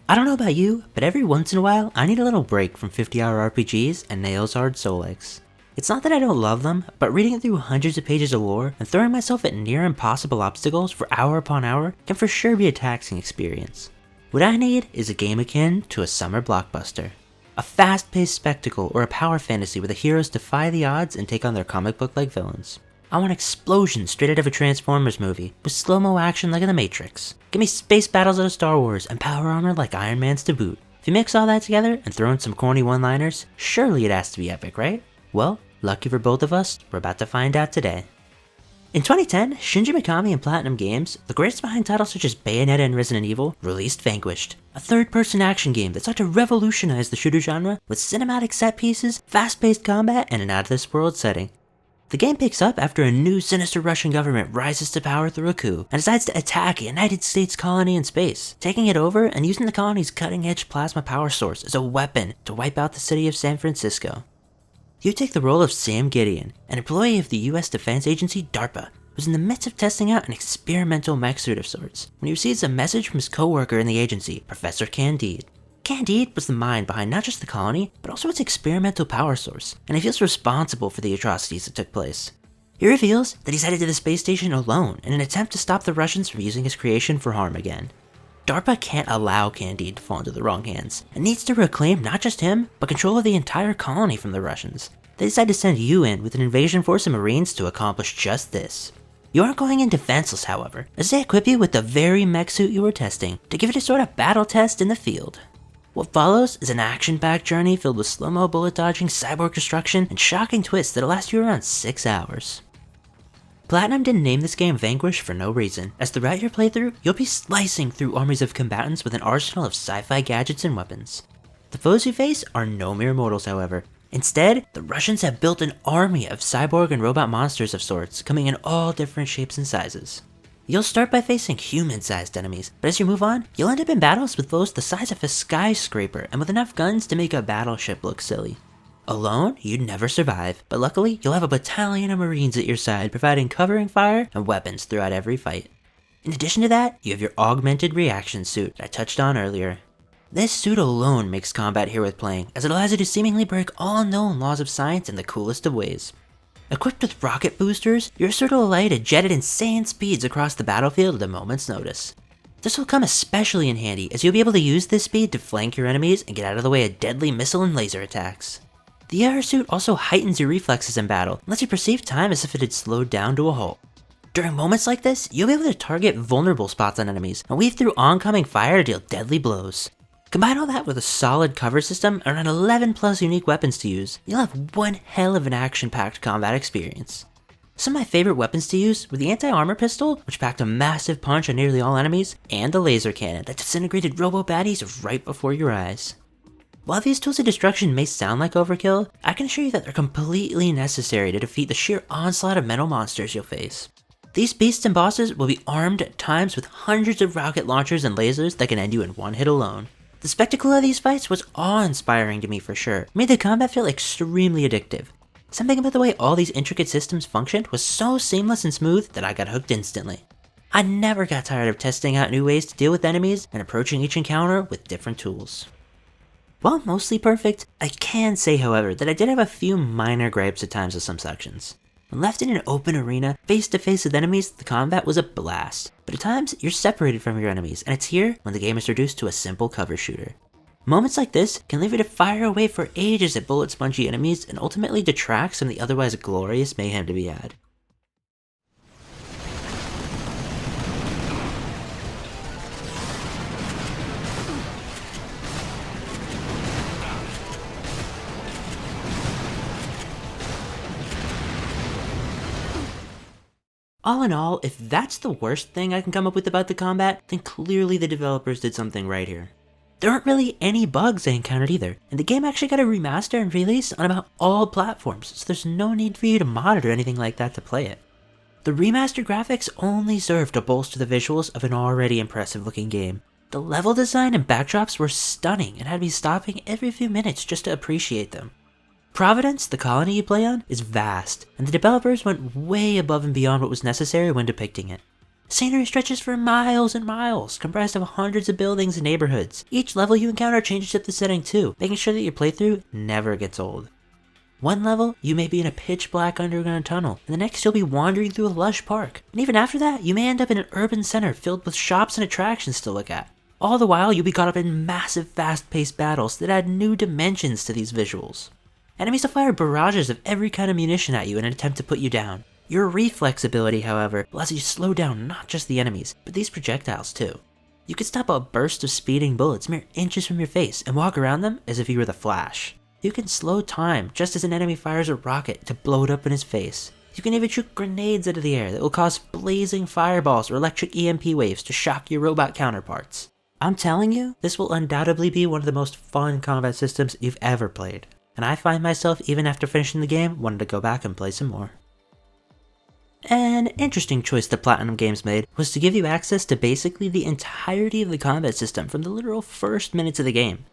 I don't know about you, but every once in a while, I need a little break from 50-hour RPGs and nails-hard Soul-likes. It's not that I don't love them, but reading through hundreds of pages of lore and throwing myself at near impossible obstacles for hour upon hour can for sure be a taxing experience. What I need is a game akin to a summer blockbuster. A fast-paced spectacle or a power fantasy where the heroes defy the odds and take on their comic book-like villains. I want explosions straight out of a Transformers movie, with slow-mo action like in The Matrix. Give me space battles out of Star Wars, and power armor like Iron Man's to boot. If you mix all that together and throw in some corny one-liners, surely it has to be epic, right? Well, lucky for both of us, we're about to find out today. In 2010, Shinji Mikami and Platinum Games, the greatest behind titles such as Bayonetta and Resident Evil, released Vanquished, a third-person action game that sought to revolutionize the shooter genre with cinematic set pieces, fast-paced combat, and an out-of-this-world setting. The game picks up after a new sinister Russian government rises to power through a coup and decides to attack a United States colony in space, taking it over and using the colony's cutting-edge plasma power source as a weapon to wipe out the city of San Francisco. You take the role of Sam Gideon, an employee of the US Defense Agency DARPA, who's in the midst of testing out an experimental mech suit of sorts when he receives a message from his co-worker in the agency, Professor Candide. Candide was the mind behind not just the colony, but also its experimental power source, and he feels responsible for the atrocities that took place. He reveals that he's headed to the space station alone in an attempt to stop the Russians from using his creation for harm again. DARPA can't allow Candide to fall into the wrong hands, and needs to reclaim not just him, but control of the entire colony from the Russians. They decide to send you in with an invasion force of Marines to accomplish just this. You aren't going in defenseless, however, as they equip you with the very mech suit you were testing to give it a sort of battle test in the field. What follows is an action-packed journey filled with slow-mo bullet dodging, cyborg destruction, and shocking twists that'll last you around 6 hours. Platinum didn't name this game Vanquish for no reason, as throughout your playthrough, you'll be slicing through armies of combatants with an arsenal of sci-fi gadgets and weapons. The foes you face are no mere mortals, however. Instead, the Russians have built an army of cyborg and robot monsters of sorts, coming in all different shapes and sizes. You'll start by facing human-sized enemies, but as you move on, you'll end up in battles with foes the size of a skyscraper and with enough guns to make a battleship look silly. Alone, you'd never survive, but luckily, you'll have a battalion of Marines at your side providing covering fire and weapons throughout every fight. In addition to that, you have your augmented reaction suit that I touched on earlier. This suit alone makes combat here worth playing, as it allows you to seemingly break all known laws of science in the coolest of ways. Equipped with rocket boosters, your suit will allow you to jet at insane speeds across the battlefield at a moment's notice. This will come especially in handy, as you'll be able to use this speed to flank your enemies and get out of the way of deadly missile and laser attacks. The air suit also heightens your reflexes in battle, and lets you perceive time as if it had slowed down to a halt. During moments like this, you'll be able to target vulnerable spots on enemies, and weave through oncoming fire to deal deadly blows. Combine all that with a solid cover system and around 11 plus unique weapons to use, you'll have one hell of an action-packed combat experience. Some of my favorite weapons to use were the anti-armor pistol, which packed a massive punch on nearly all enemies, and the laser cannon that disintegrated robo-baddies right before your eyes. While these tools of destruction may sound like overkill, I can assure you that they're completely necessary to defeat the sheer onslaught of metal monsters you'll face. These beasts and bosses will be armed at times with hundreds of rocket launchers and lasers that can end you in one hit alone. The spectacle of these fights was awe-inspiring to me for sure. It made the combat feel extremely addictive. Something about the way all these intricate systems functioned was so seamless and smooth that I got hooked instantly. I never got tired of testing out new ways to deal with enemies and approaching each encounter with different tools. While mostly perfect, I can say however that I did have a few minor gripes at times with some sections. When left in an open arena, face to face with enemies, the combat was a blast. But at times, you're separated from your enemies, and it's here when the game is reduced to a simple cover shooter. Moments like this can leave you to fire away for ages at bullet spongy enemies and ultimately detracts from the otherwise glorious mayhem to be had. All in all, if that's the worst thing I can come up with about the combat, then clearly the developers did something right here. There aren't really any bugs I encountered either, and the game actually got a remaster and release on about all platforms, so there's no need for you to mod or anything like that to play it. The remastered graphics only serve to bolster the visuals of an already impressive looking game. The level design and backdrops were stunning and had me stopping every few minutes just to appreciate them. Providence, the colony you play on, is vast, and the developers went way above and beyond what was necessary when depicting it. Scenery stretches for miles and miles, comprised of hundreds of buildings and neighborhoods. Each level you encounter changes up the setting too, making sure that your playthrough never gets old. One level, you may be in a pitch black underground tunnel, and the next you'll be wandering through a lush park. And even after that, you may end up in an urban center filled with shops and attractions to look at. All the while, you'll be caught up in massive, fast-paced battles that add new dimensions to these visuals. Enemies will fire barrages of every kind of munition at you in an attempt to put you down. Your reflex ability, however, allows you to slow down not just the enemies, but these projectiles too. You can stop a burst of speeding bullets mere inches from your face and walk around them as if you were the Flash. You can slow time just as an enemy fires a rocket to blow it up in his face. You can even shoot grenades into the air that will cause blazing fireballs or electric EMP waves to shock your robot counterparts. I'm telling you, this will undoubtedly be one of the most fun combat systems you've ever played, and I find myself, even after finishing the game, wanting to go back and play some more. An interesting choice that Platinum Games made was to give you access to basically the entirety of the combat system from the literal first minutes of the game.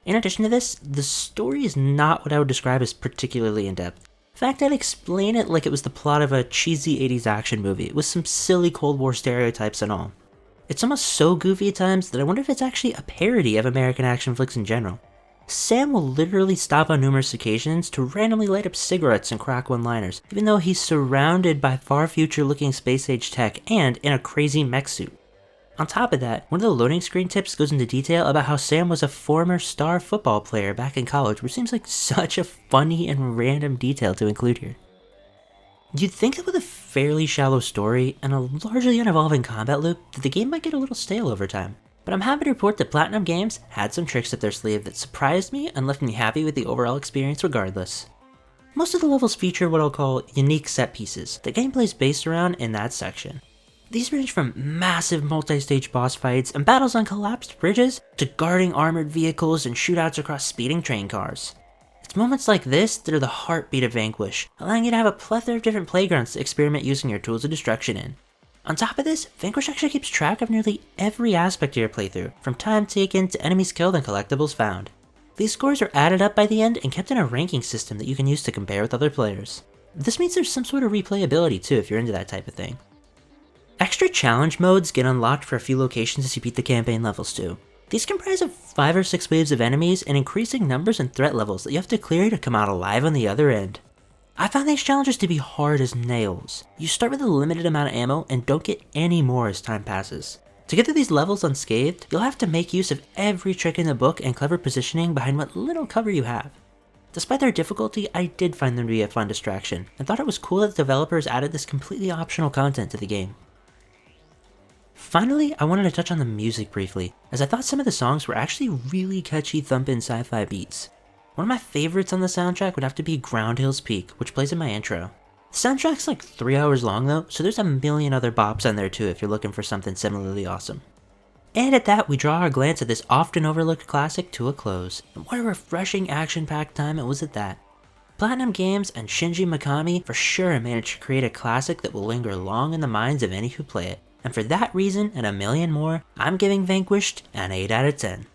In addition to this, the story is not what I would describe as particularly in-depth. In fact, I'd explain it like it was the plot of a cheesy 80s action movie with some silly Cold War stereotypes and all. It's almost so goofy at times that I wonder if it's actually a parody of American action flicks in general. Sam will literally stop on numerous occasions to randomly light up cigarettes and crack one-liners, even though he's surrounded by far future-looking space-age tech and in a crazy mech suit. On top of that, one of the loading screen tips goes into detail about how Sam was a former star football player back in college, which seems like such a funny and random detail to include here. You'd think that with a fairly shallow story and a largely unevolving combat loop, that the game might get a little stale over time. But I'm happy to report that Platinum Games had some tricks up their sleeve that surprised me and left me happy with the overall experience regardless. Most of the levels feature what I'll call unique set pieces that gameplay is based around in that section. These range from massive multi-stage boss fights and battles on collapsed bridges to guarding armored vehicles and shootouts across speeding train cars. It's moments like this that are the heartbeat of Vanquish, allowing you to have a plethora of different playgrounds to experiment using your tools of destruction in. On top of this, Vanquish actually keeps track of nearly every aspect of your playthrough, from time taken to enemies killed and collectibles found. These scores are added up by the end and kept in a ranking system that you can use to compare with other players. This means there's some sort of replayability too if you're into that type of thing. Extra challenge modes get unlocked for a few locations as you beat the campaign levels too. These comprise of 5 or 6 waves of enemies and increasing numbers and threat levels that you have to clear to come out alive on the other end. I found these challenges to be hard as nails. You start with a limited amount of ammo and don't get any more as time passes. To get through these levels unscathed, you'll have to make use of every trick in the book and clever positioning behind what little cover you have. Despite their difficulty, I did find them to be a fun distraction, and thought it was cool that the developers added this completely optional content to the game. Finally, I wanted to touch on the music briefly, as I thought some of the songs were actually really catchy thumpin' sci-fi beats. One of my favorites on the soundtrack would have to be Ground Hill's Peak, which plays in my intro. The soundtrack's like 3 hours long though, so there's a million other bops on there too if you're looking for something similarly awesome. And at that, we draw our glance at this often overlooked classic to a close, and what a refreshing action-packed time it was at that. Platinum Games and Shinji Mikami for sure managed to create a classic that will linger long in the minds of any who play it. And for that reason and a million more, I'm giving Vanquished an 8 out of 10.